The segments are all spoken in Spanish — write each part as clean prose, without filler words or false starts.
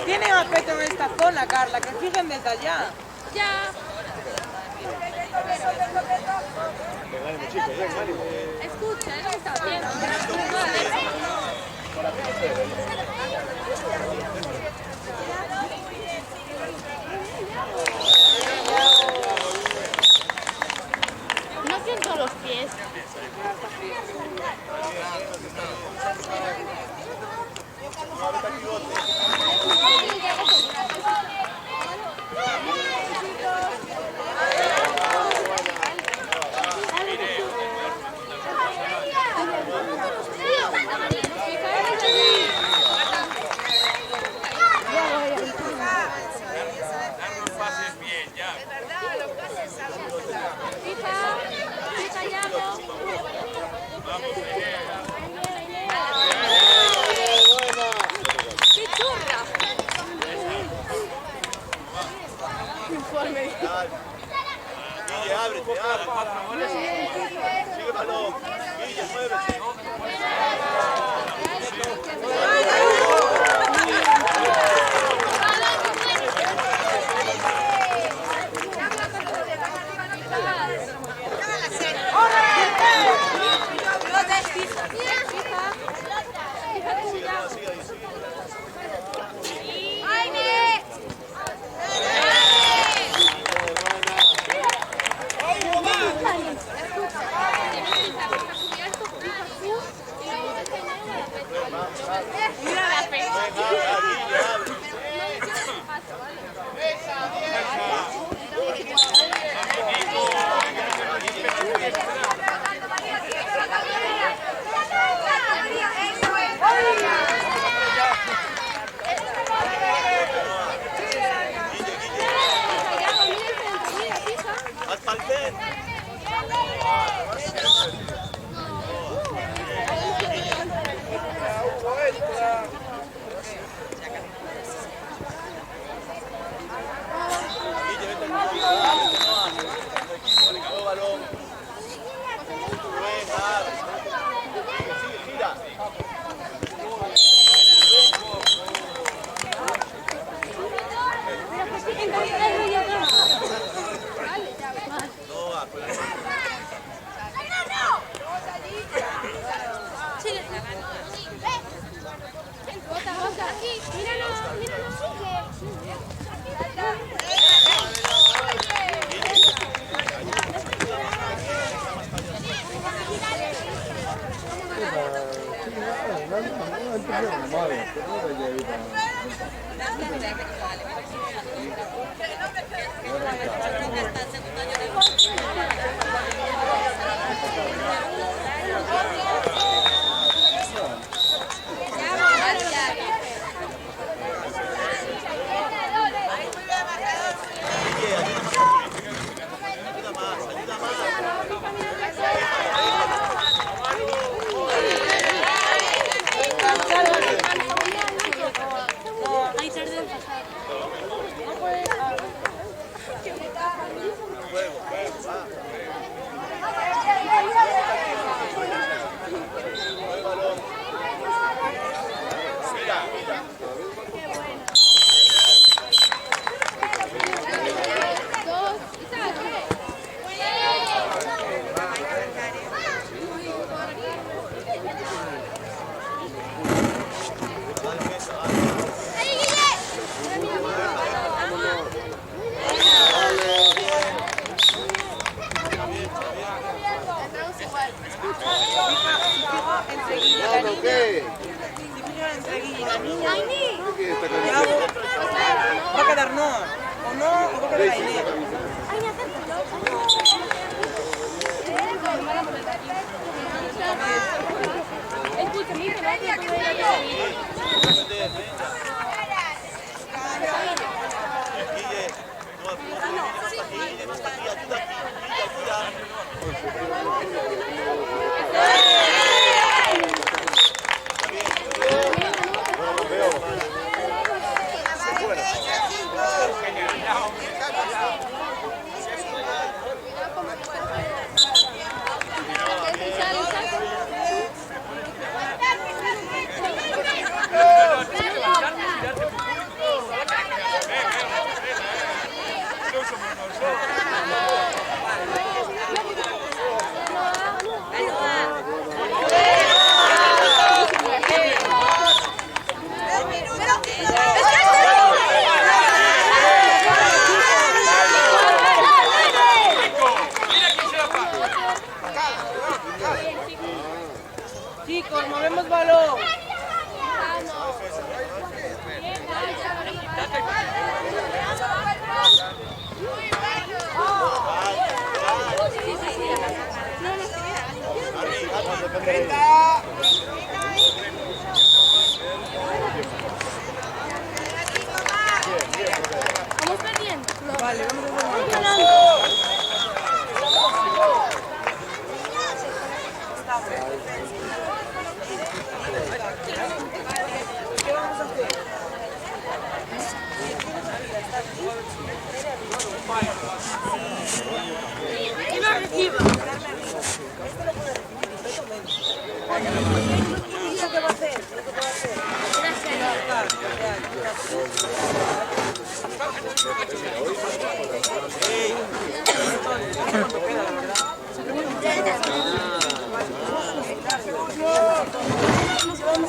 Tienen aspecto en esta zona, Carla, que fijen desde allá. Ya. Escucha, es lo que está haciendo. No siento los pies. Guille, ábrete, sigue el balón. Guille, muévete. entre Guille y la niña. Y hago, va a quedar no. O no, o va a quedar Aine. Chicos, movemos balón. Vamos perdiendo. Vale, vamos a hacer. ¿Qué vamos a hacer? ¿Qué va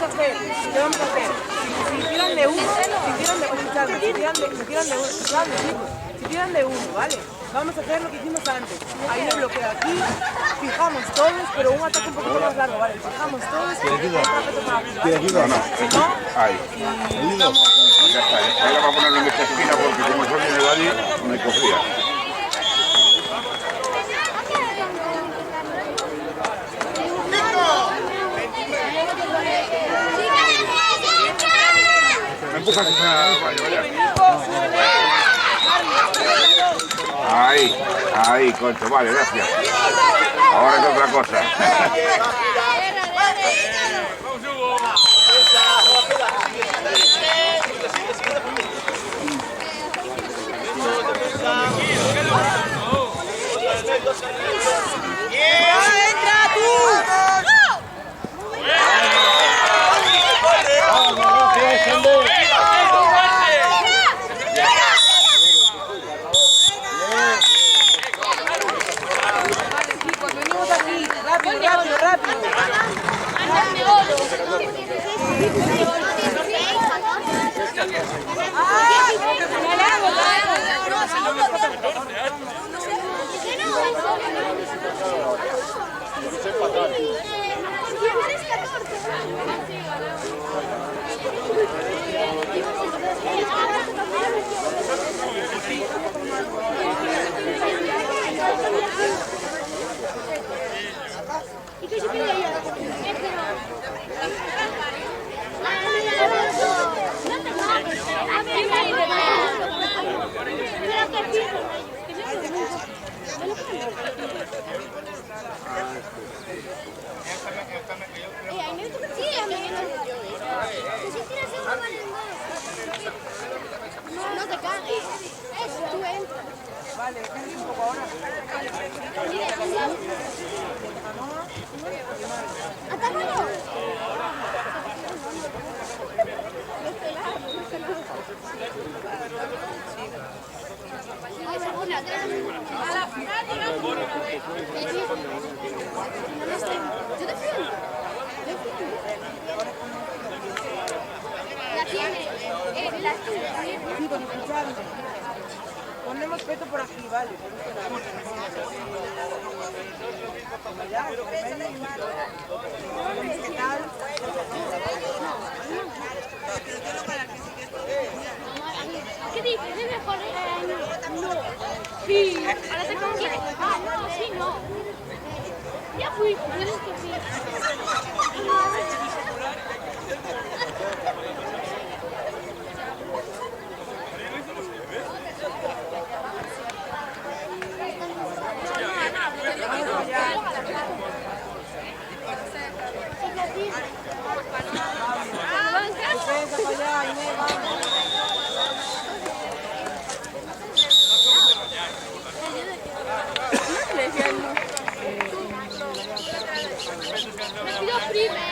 a hacer? ¿Qué vamos a hacer? Si tiran de uno, si tiran de uno, ¿vale? Vamos a hacer lo que hicimos antes. Ahí le bloqueo aquí, fijamos todos, pero un ataque un poquito más largo, ¿vale? Fijamos todos y ¿Tiene ayuda o no? si no, Ahí. ¿Ayuda? Ya está, ¿eh? Ahora va a ponerlo en esta esquina porque como soy de Badi, me cogía. Me empujas esa vaya. Ahí, concho, vale, gracias. Ahora es otra cosa. ¡entra tú! Chicos, venimos aquí, rápido. No te cagues. Tú entras. Vale, un poco ahora. ¡Atácalo! La tiene. La Chicos, escuchadme. Ponemos peto por aquí, vale. ¿Qué tal? Sí. Ahora se consigue. Ah, no, sí, no. Ya fui. Yo es que fui. Defensa para allá, Inés, vamos. Me pido prime.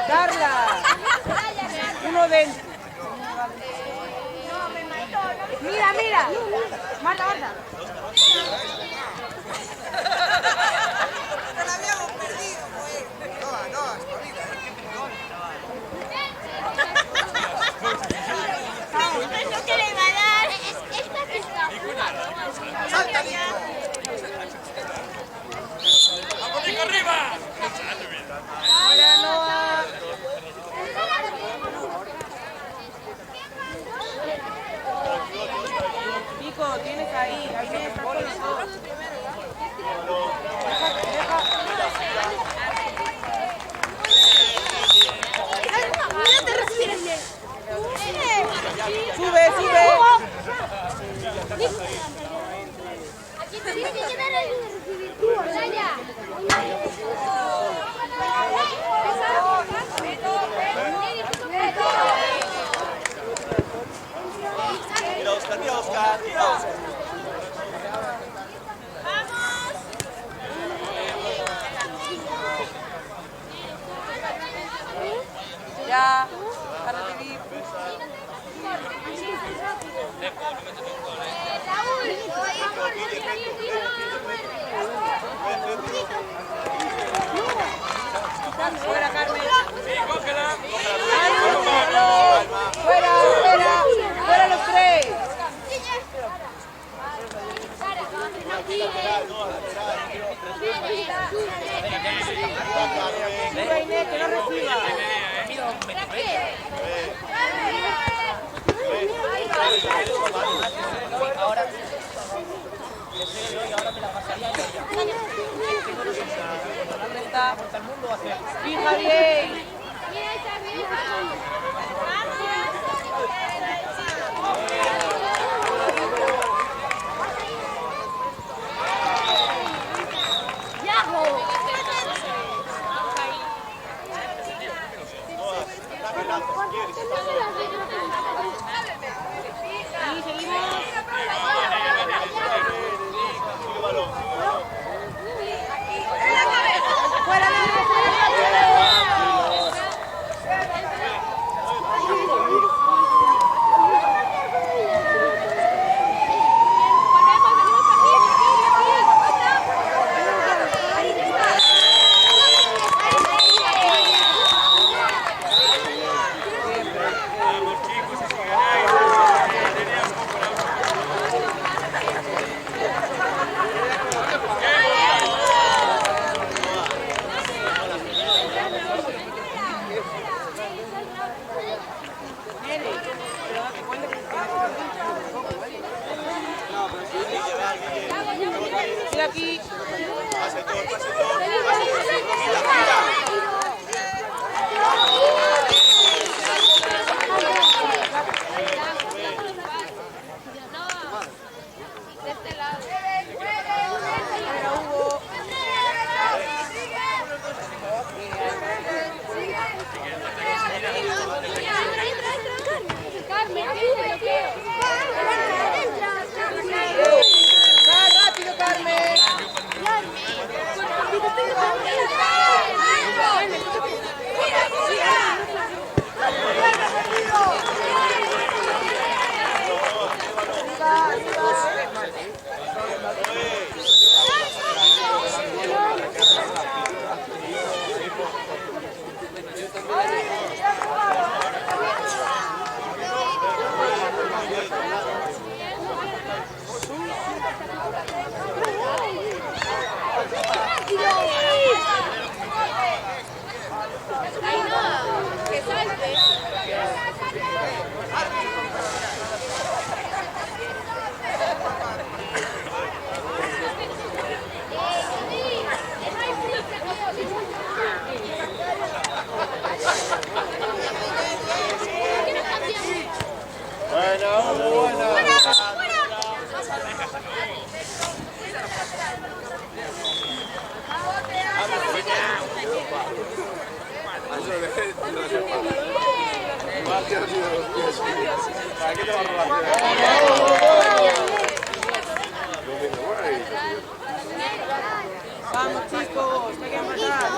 Carla. 1:20. Mira. Marta. No la habíamos perdido, pues. No, espabila. ¿Eso qué le va a dar? Esta que está. ¡Salta, Nico! ¡Vamos, Nico, arriba! Hola, Noah. Nico, tienes ahí está con los dos. No te respires bien. Sube. Aquí tienes que dar el de recibir tú, Olaya. Mira, Oscar. Ya, para recibir. Fuera, Carmen. Fuera los tres. Sube, Inés, que no reciba. ¿Dónde está? Fija bien. Sí, seguimos. Fuera, Mira aquí. De este lado. Carmen, Va rápido, Carmen. Vamos chicos, hay que matar.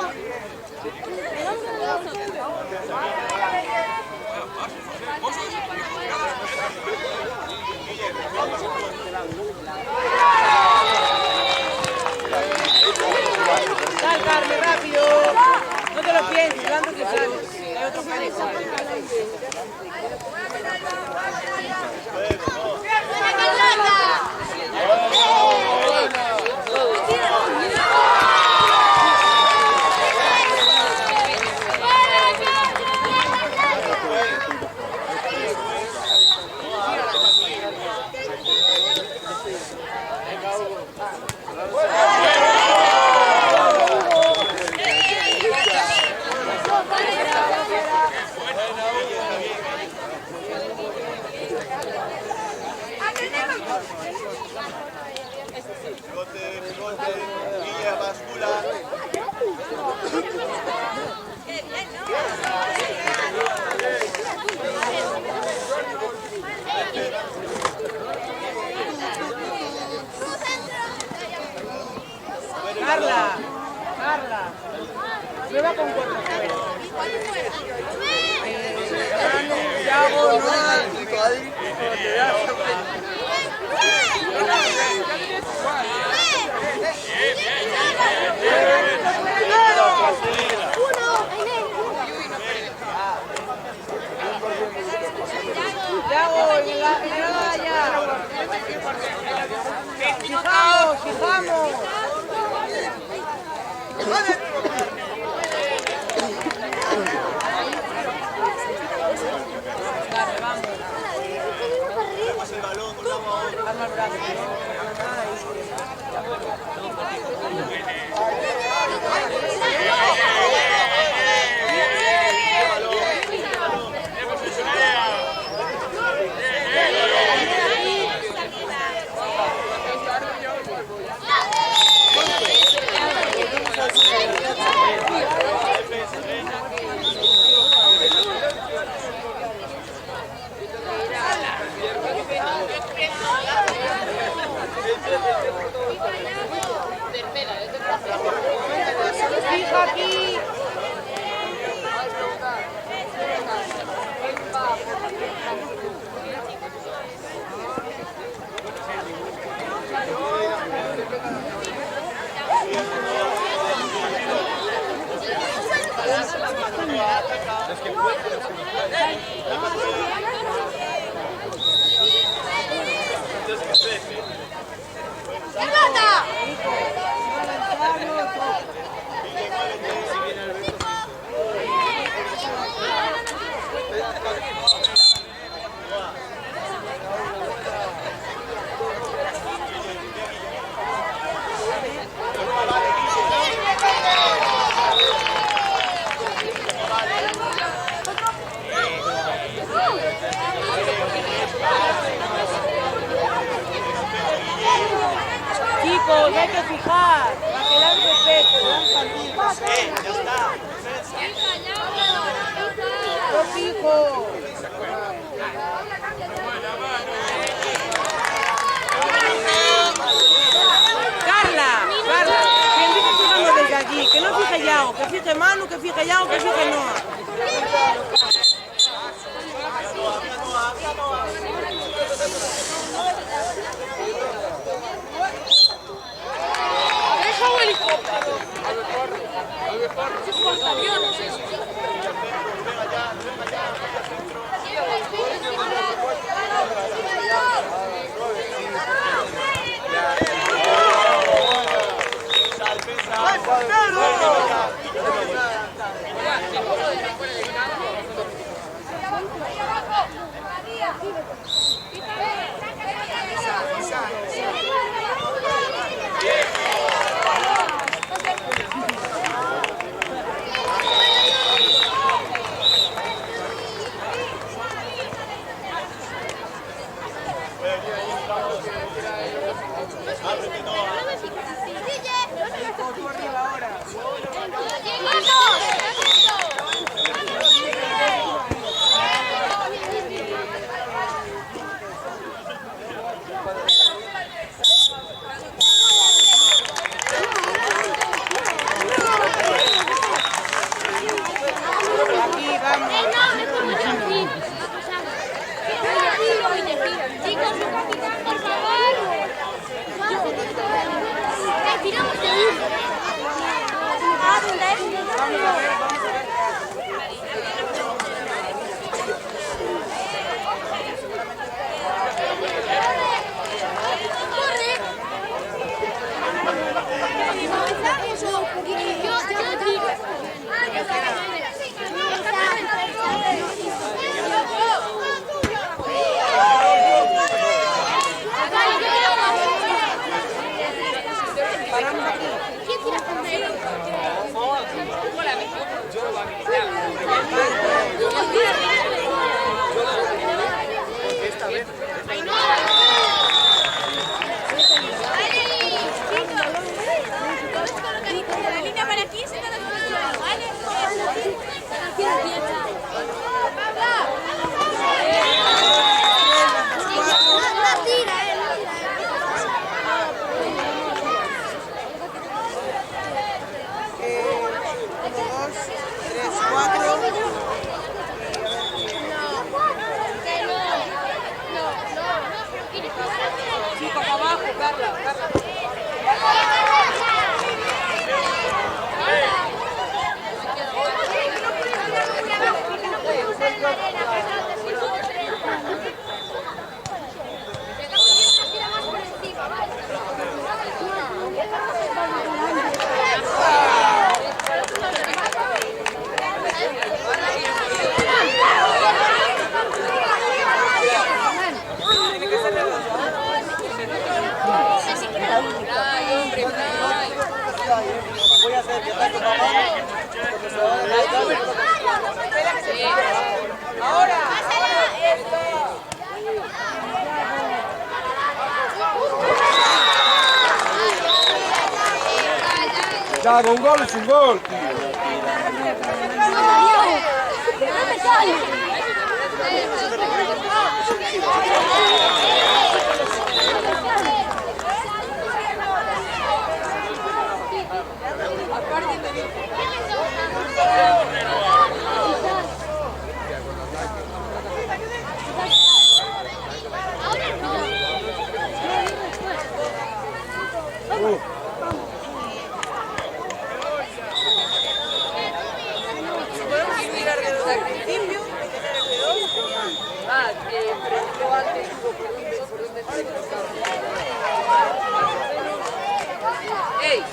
Sal, Carmen, rápido. No te lo pienses, dando que sales. Hay otro parejo. Guilla, bascula. Carla, Carla. Prueba con cuatro fuera. Yago, Yago, en la allá. Fijamos, fijamos. Dale, vamos. El balón, vamos. Arma el brazo. Fija aquí. Chicos, hay que fijar. Para que lance pecho, Ya está. Yo fijo. Carla, ¿quién dice que fijamos desde allí? Que no fije Yago, que fije Manu, que fije Yago, que fije Noah. Ya, un gol es un gol, tío. No me sale. Podemos mirar desde el principio, pero entró antes, por donde ¡Ey!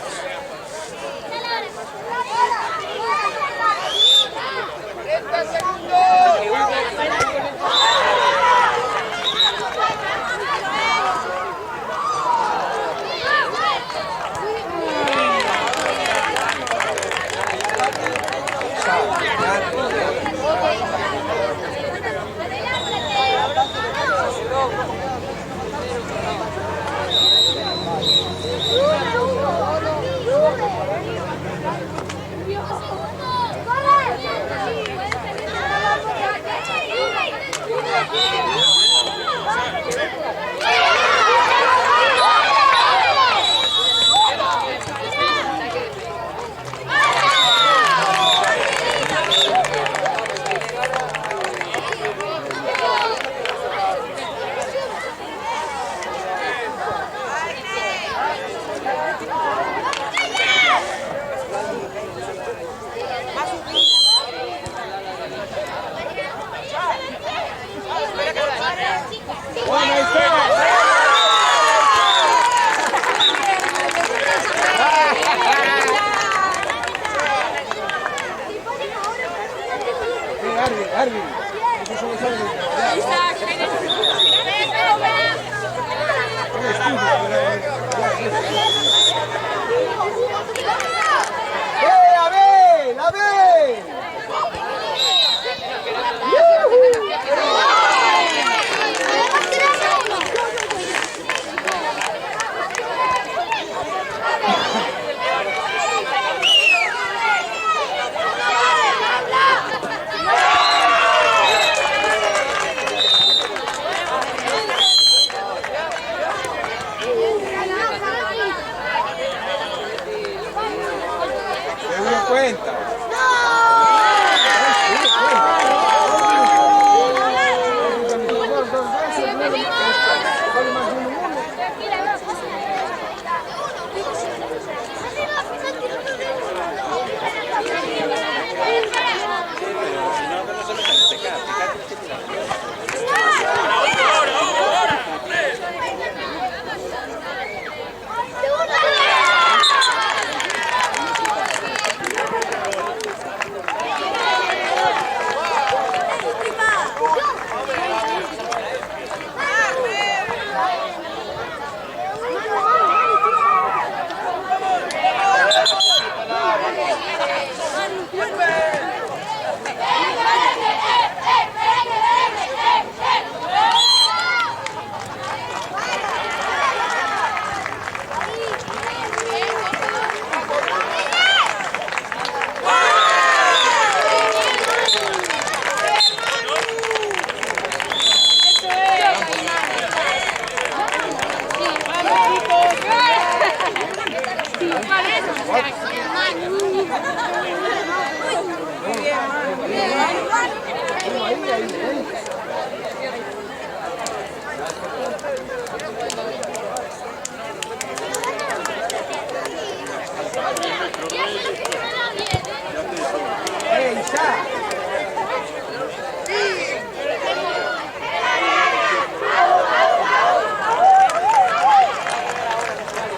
¡Abel! ¡Abel!